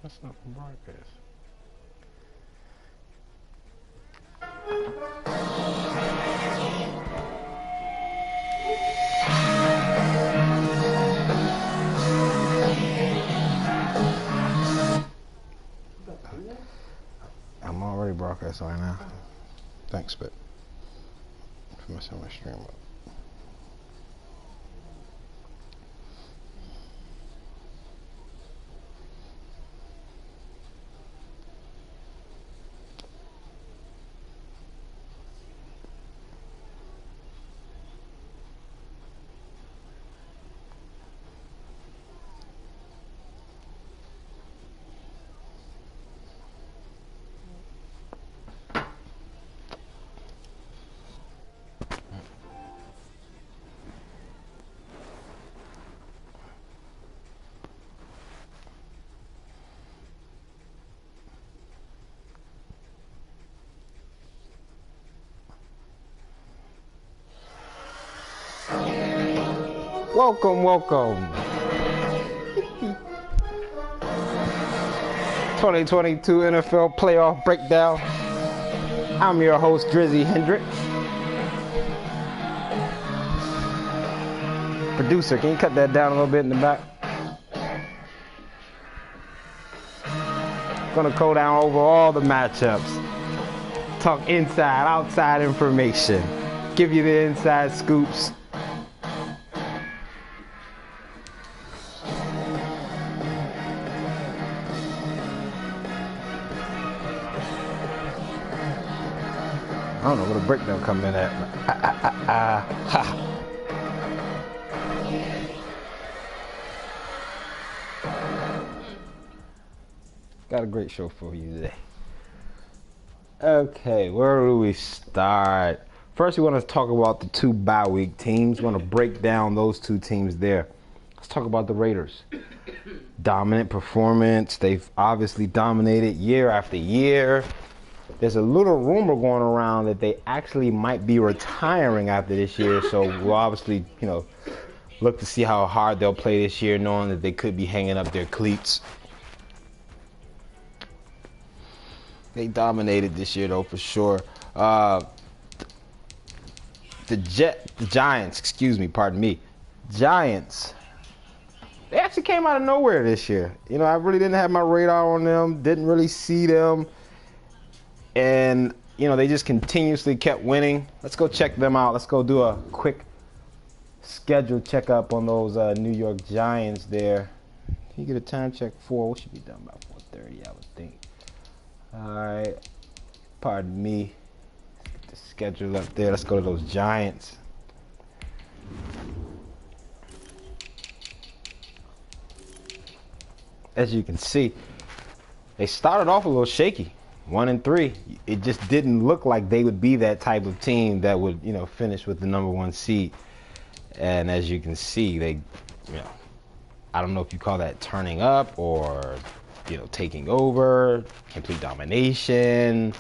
That's not from broadcast. I'm already broadcasting right now. Thanks, but I'm messing my stream up. Welcome, welcome. 2022 NFL Playoff Breakdown. I'm your host, Drizzy Hendrick. Producer, can you cut that down a little bit in the back? Gonna go down over all the matchups. Talk inside, outside information. Give you the inside scoops. I don't know where the breakdown come in at. Got a great show for you today. Okay, where do we start? First, we want to talk about the two bye week teams. We want to break down those two teams there. Let's talk about the Raiders. Dominant performance. They've obviously dominated year after year. There's a little rumor going around that they actually might be retiring after this year. So we'll obviously, look to see how hard they'll play this year, knowing that they could be hanging up their cleats. They dominated this year, though, for sure. The Giants, Giants. They actually came out of nowhere this year. I really didn't have my radar on them. Didn't really see them. And, they just continuously kept winning. Let's go check them out. Let's go do a quick schedule checkup on those New York Giants there. Can you get a time check for? We should be done by 4:30, I would think. All right. Pardon me. Let's get the schedule up there. Let's go to those Giants. As you can see, they started off a little shaky. 1-3. It just didn't look like they would be that type of team that would, finish with the number one seed. And as you can see, they, I don't know if you call that turning up or, taking over, complete domination,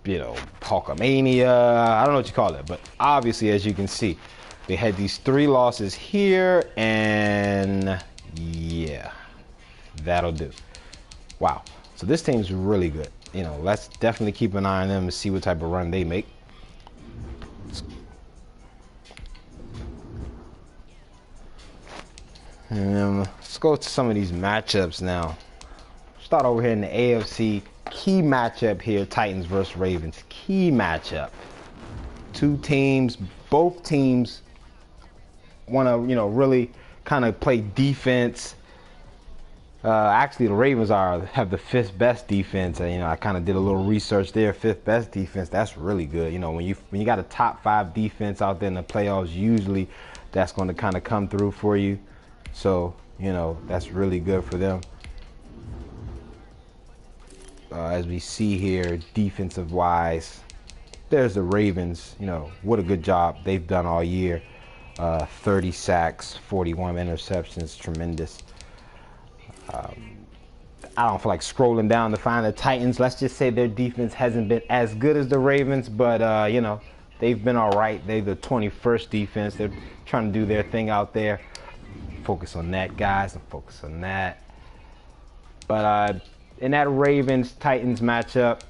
Hulkamania. I don't know what you call it, but obviously, as you can see, they had these 3 losses here, and yeah, that'll do. Wow. So this team's really good. Let's definitely keep an eye on them and see what type of run they make. And let's go to some of these matchups now. Start over here in the AFC. Key matchup here, Titans versus Ravens. Key matchup. Two teams, both teams want to, really kind of play defense. Actually, the Ravens have the 5th best defense. I kind of did a little research there. 5th best defense. That's really good. When you got a top 5 defense out there in the playoffs, usually that's going to kind of come through for you. So that's really good for them. As we see here, defensive wise, there's the Ravens. What a good job they've done all year. 30 sacks, 41 interceptions, tremendous. I don't feel like scrolling down to find the Titans. Let's just say their defense hasn't been as good as the Ravens, but they've been all right. They're the 21st defense. They're trying to do their thing out there. Focus on that, guys, and focus on that. But in that Ravens-Titans matchup,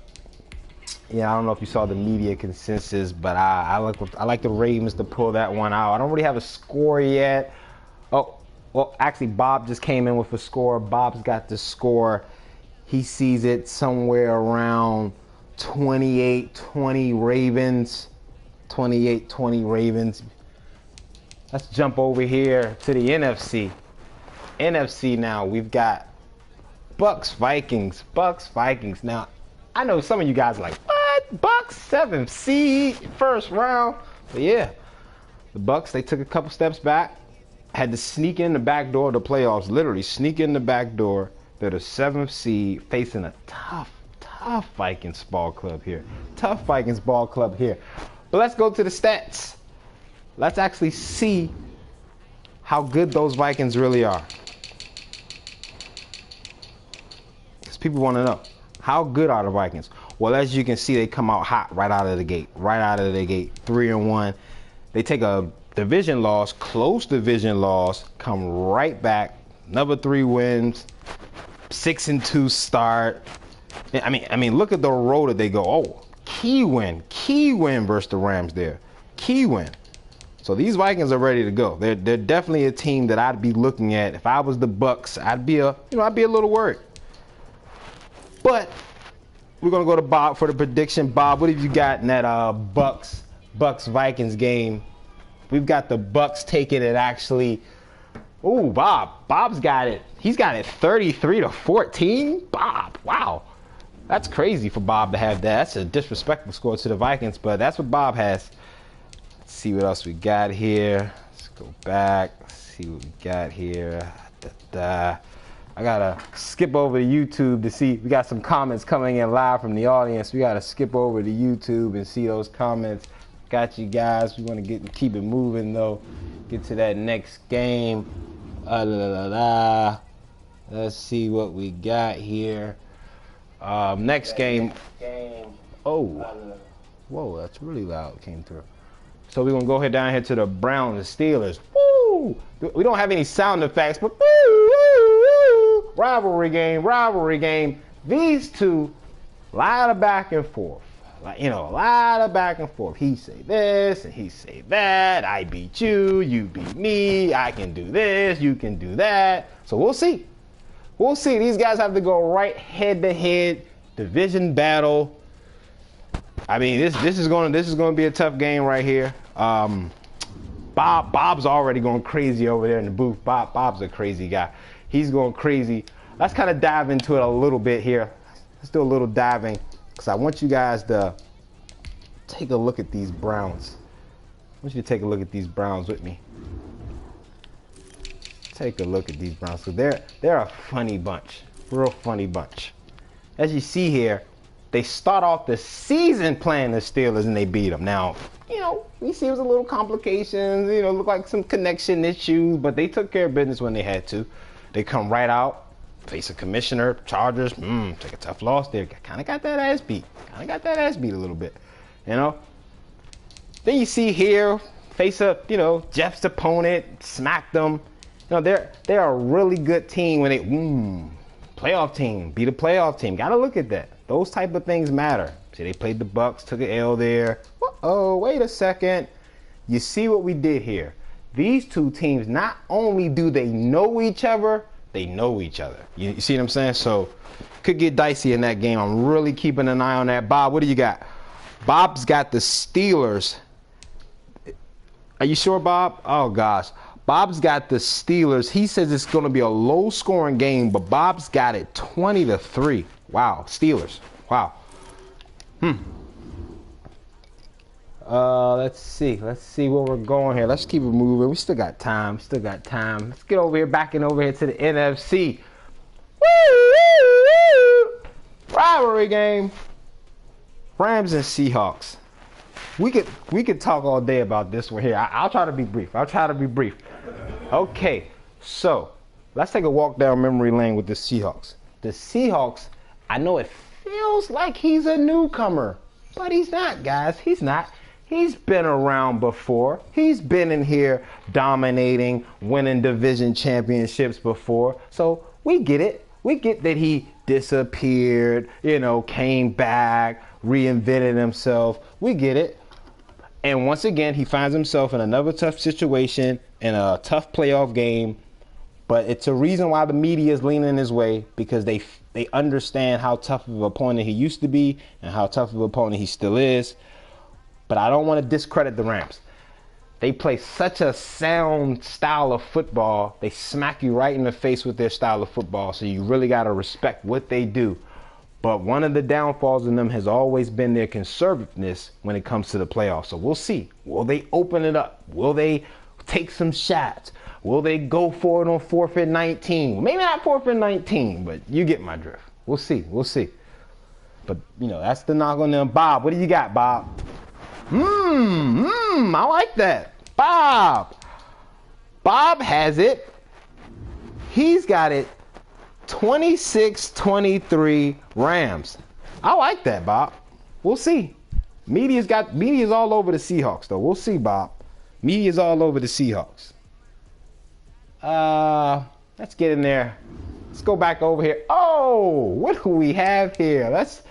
yeah, I don't know if you saw the media consensus, but I like the Ravens to pull that one out. I don't really have a score yet. Oh, well, actually, Bob just came in with a score. Bob's got the score. He sees it somewhere around 28-20 Ravens. 28-20 Ravens. Let's jump over here to the NFC. NFC now, we've got Bucks Vikings. Bucks Vikings. Now, I know some of you guys are like, what? Bucks 7th seed, first round. But yeah, the Bucks, they took a couple steps back, had to sneak in the back door of the playoffs, literally sneak in the back door. They're the 7th seed, facing a tough Vikings ball club here. Tough Vikings ball club here. But let's go to the stats. Let's actually see how good those Vikings really are. Because people want to know, how good are the Vikings? Well, as you can see, they come out hot right out of the gate. 3-1. They take a division loss, close division loss, come right back. Another 3 wins, 6-2 start. I mean, look at the road that they go. Oh, key win versus the Rams there. Key win. So these Vikings are ready to go. They're definitely a team that I'd be looking at. If I was the Bucks, I'd be a little worried. But we're gonna go to Bob for the prediction. Bob, what have you got in that Bucks Vikings game? We've got the Bucks taking it actually. Oh, Bob's got it. He's got it 33-14. Bob, wow. That's crazy for Bob to have that. That's a disrespectful score to the Vikings, but that's what Bob has. Let's see what else we got here. Let's go back. Let's see what we got here. I gotta skip over to YouTube to see. We got some comments coming in live from the audience. We gotta skip over to YouTube and see those comments. Got you guys. We want to keep it moving though. Get to that next game. Let's see what we got here. Next game. Oh, whoa, that's really loud. Came through. So we're gonna go ahead down here to the Browns and Steelers. Woo! We don't have any sound effects, but woo, woo, woo. Rivalry game. These two, a lot of back and forth. A lot of back and forth. He say this and he say that. I beat you, you beat me. I can do this, you can do that. So we'll see. We'll see. These guys have to go right head to head, division battle. I mean, this is going to be a tough game right here. Bob's already going crazy over there in the booth. Bob's a crazy guy. He's going crazy. Let's kind of dive into it a little bit here. Let's do a little diving because I want you guys to take a look at these Browns. I want you to take a look at these Browns with me. Take a look at these Browns. So they're a funny bunch, real funny bunch. As you see here, they start off the season playing the Steelers and they beat them. Now, we see it was a little complications, look like some connection issues, but they took care of business when they had to. They come right out, face a commissioner, Chargers, take a tough loss there. Kind of got that ass beat. a little bit, Then you see here, face up, Jeff's opponent, smacked them. They're a really good team when they, playoff team, beat a playoff team. Got to look at that. Those type of things matter. See, they played the Bucks, took an L there. Oh, wait a second. You see what we did here. These two teams, not only do they know each other, they know each other. You see what I'm saying? So, could get dicey in that game. I'm really keeping an eye on that. Bob, what do you got? Bob's got the Steelers. Are you sure, Bob? Oh, gosh. Bob's got the Steelers. He says it's going to be a low-scoring game, but Bob's got it 20-3. Wow, Steelers. Wow. Let's see where we're going here. Let's keep it moving. We still got time. Let's get over here, backing over here to the NFC. Woo! Rivalry game. Rams and Seahawks. We could talk all day about this one here. I'll try to be brief. Okay, so let's take a walk down memory lane with the Seahawks. The Seahawks, I know it feels like he's a newcomer, but he's not, guys. He's not. He's been around before. He's been in here dominating, winning division championships before. So we get it. We get that he disappeared, came back, reinvented himself. We get it. And once again, he finds himself in another tough situation in a tough playoff game. But it's a reason why the media is leaning his way, because they understand how tough of an opponent he used to be and how tough of an opponent he still is. But I don't want to discredit the Rams. They play such a sound style of football. They smack you right in the face with their style of football. So you really got to respect what they do. But one of the downfalls in them has always been their conservativeness when it comes to the playoffs. So we'll see. Will they open it up? Will they take some shots? Will they go for it on 4th and 19? Maybe not 4th and 19, but you get my drift. We'll see. We'll see. But, that's the knock on them. Bob, what do you got, Bob? I like that. Bob has it. He's got it 26-23 Rams. I like that, Bob. We'll see. Media's all over the Seahawks, though. We'll see, Bob. Media's all over the Seahawks. Let's get in there. Let's go back over here. Oh, what do we have here? Let's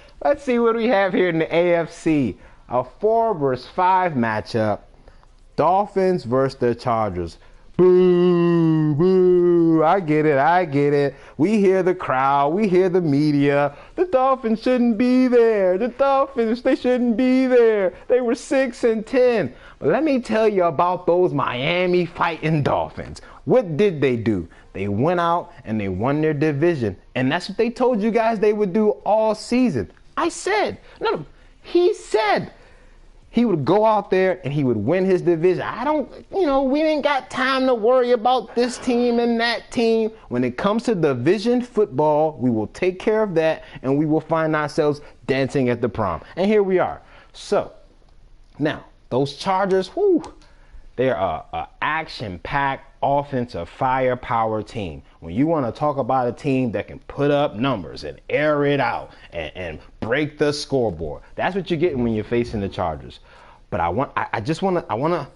see what we have here in the AFC. A 4 versus 5 matchup. Dolphins versus the Chargers. Boo, boo. I get it. We hear the crowd. We hear the media. The Dolphins shouldn't be there. They shouldn't be there. They were 6-10. But let me tell you about those Miami fighting Dolphins. What did they do? They went out and they won their division. And that's what they told you guys they would do all season. He said he would go out there and he would win his division. We ain't got time to worry about this team and that team. When it comes to division football, we will take care of that and we will find ourselves dancing at the prom. And here we are. So, now, those Chargers, they're a action-packed offensive firepower team. When you want to talk about a team that can put up numbers and air it out and break the scoreboard, that's what you're getting when you're facing the Chargers. But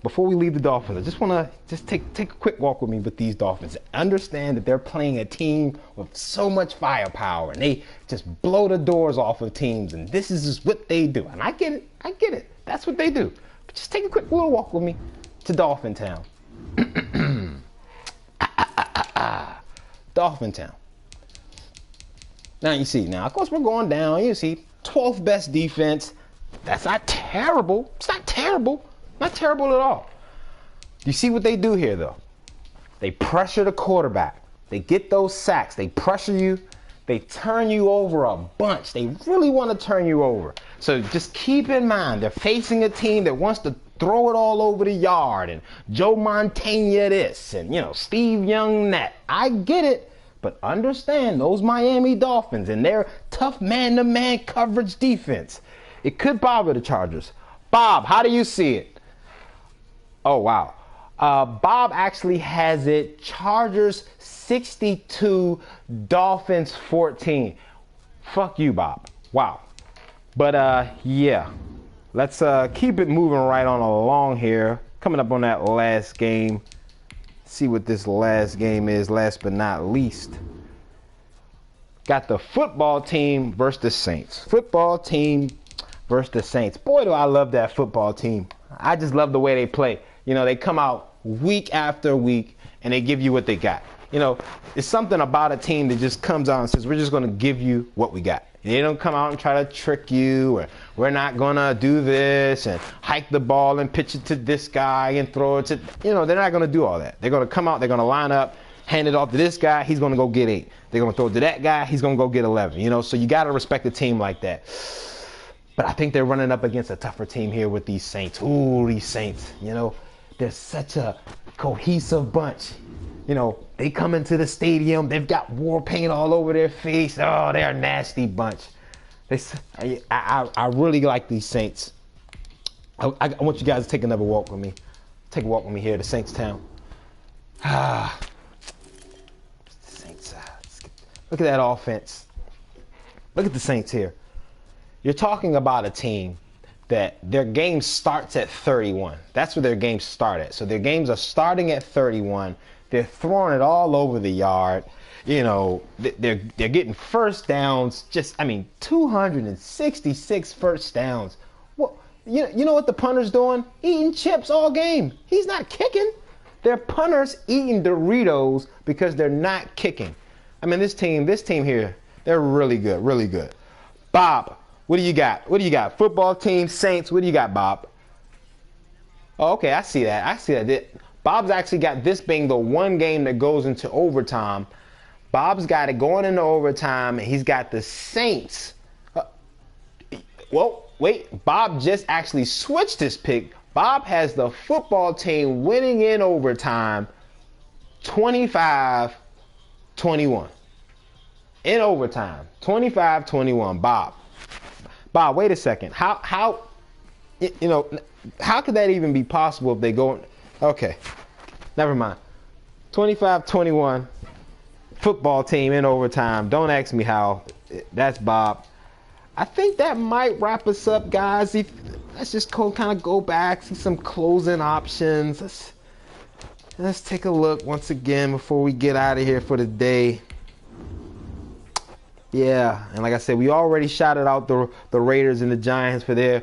before we leave the Dolphins, I just want to take a quick walk with me with these Dolphins. Understand that they're playing a team with so much firepower and they just blow the doors off of teams, and this is just what they do. And I get it. That's what they do. But just take a quick little walk with me to Dolphin Town. Dolphin Town. Now you see, of course we're going down. You see, 12th best defense. That's not terrible. It's not terrible. Not terrible at all. You see what they do here, though? They pressure the quarterback. They get those sacks. They pressure you. They turn you over a bunch. They really want to turn you over. So just keep in mind, they're facing a team that wants to throw it all over the yard, and Joe Montana this, and Steve Young that. I get it, but understand those Miami Dolphins and their tough man-to-man coverage defense. It could bother the Chargers. Bob, how do you see it? Oh, wow. Bob actually has it Chargers 62, Dolphins 14. Fuck you, Bob. Wow. But, yeah. Let's keep it moving right on along here. Coming up on that last game. See what this last game is, last but not least. Got the football team versus the Saints. Football team versus the Saints. Boy, do I love that football team. I just love the way they play. They come out week after week and they give you what they got. It's something about a team that just comes out and says, we're just going to give you what we got. They don't come out and try to trick you, or we're not going to do this and hike the ball and pitch it to this guy and throw it to, they're not going to do all that. They're going to come out, they're going to line up, hand it off to this guy, he's going to go get 8. They're going to throw it to that guy, he's going to go get 11. So you got to respect a team like that. But I think they're running up against a tougher team here with these Saints. Ooh, these Saints, they're such a cohesive bunch. They come into the stadium, they've got war paint all over their face. Oh, they're a nasty bunch. I really like these Saints. I want you guys to take another walk with me. Take a walk with me here to Saints Town. Saints. Look at that offense. Look at the Saints here. You're talking about a team that their game starts at 31. That's where their games start at. So their games are starting at 31. They're throwing it all over the yard. They're getting first downs. Just, I mean, 266 first downs. Well, you know what the punter's doing? Eating chips all game. He's not kicking. They're punters eating Doritos because they're not kicking. I mean, this team here, they're really good, really good. Bob, what do you got? What do you got? Football team, Saints. What do you got, Bob? Oh, okay, I see that. Bob's actually got this being the one game that goes into overtime. Bob's got it going into overtime, and he's got the Saints. Well, wait. Bob just actually switched his pick. Bob has the football team winning in overtime, 25-21. In overtime, 25-21. Bob, wait a second. How could that even be possible if they go? Okay, never mind. 25-21. Football team in overtime. Don't ask me how. That's Bob. I think that might wrap us up, guys. Let's just kind of go back, see some closing options. Let's take a look once again before we get out of here for the day. Yeah, and like I said, we already shouted out the Raiders and the Giants for their,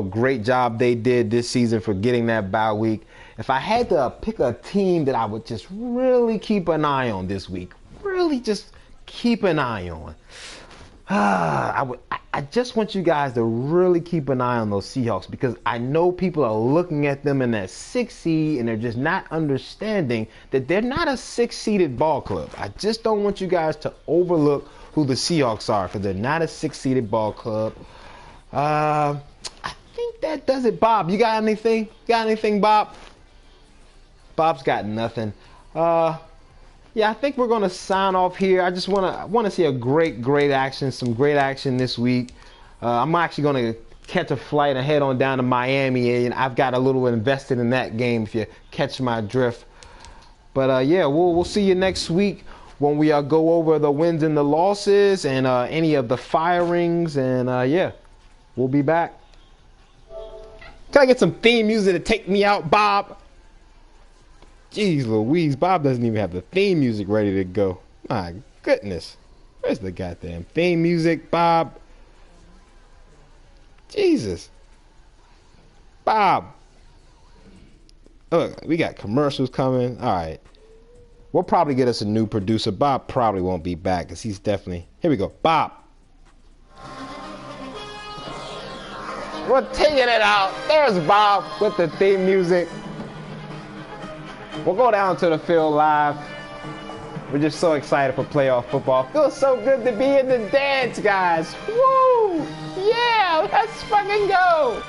great job they did this season for getting that bye week. If I had to pick a team that I would just really keep an eye on this week, really just keep an eye on, I just want you guys to really keep an eye on those Seahawks, because I know people are looking at them in that 6th seed and they're just not understanding that they're not a 6-seeded ball club. I just don't want you guys to overlook who the Seahawks are, because they're not a 6-seeded ball club. I think that does it. Bob, you got anything? Bob? Bob's got nothing. Yeah, I think we're gonna sign off here. I just wanna see a great action, some great action this week. I'm actually gonna catch a flight and head on down to Miami, and I've got a little invested in that game, if you catch my drift. But yeah, we'll see you next week when we go over the wins and the losses and any of the firings, and yeah, we'll be back. Can I get some theme music to take me out, Bob? Jeez Louise, Bob doesn't even have the theme music ready to go. My goodness. Where's the goddamn theme music, Bob? Jesus. Bob. Look, we got commercials coming. All right. We'll probably get us a new producer. Bob probably won't be back because he's definitely... Here we go. Bob. We're taking it out. There's Bob with the theme music. We'll go down to the field live. We're just so excited for playoff football. Feels so good to be in the dance, guys. Woo! Yeah, let's fucking go.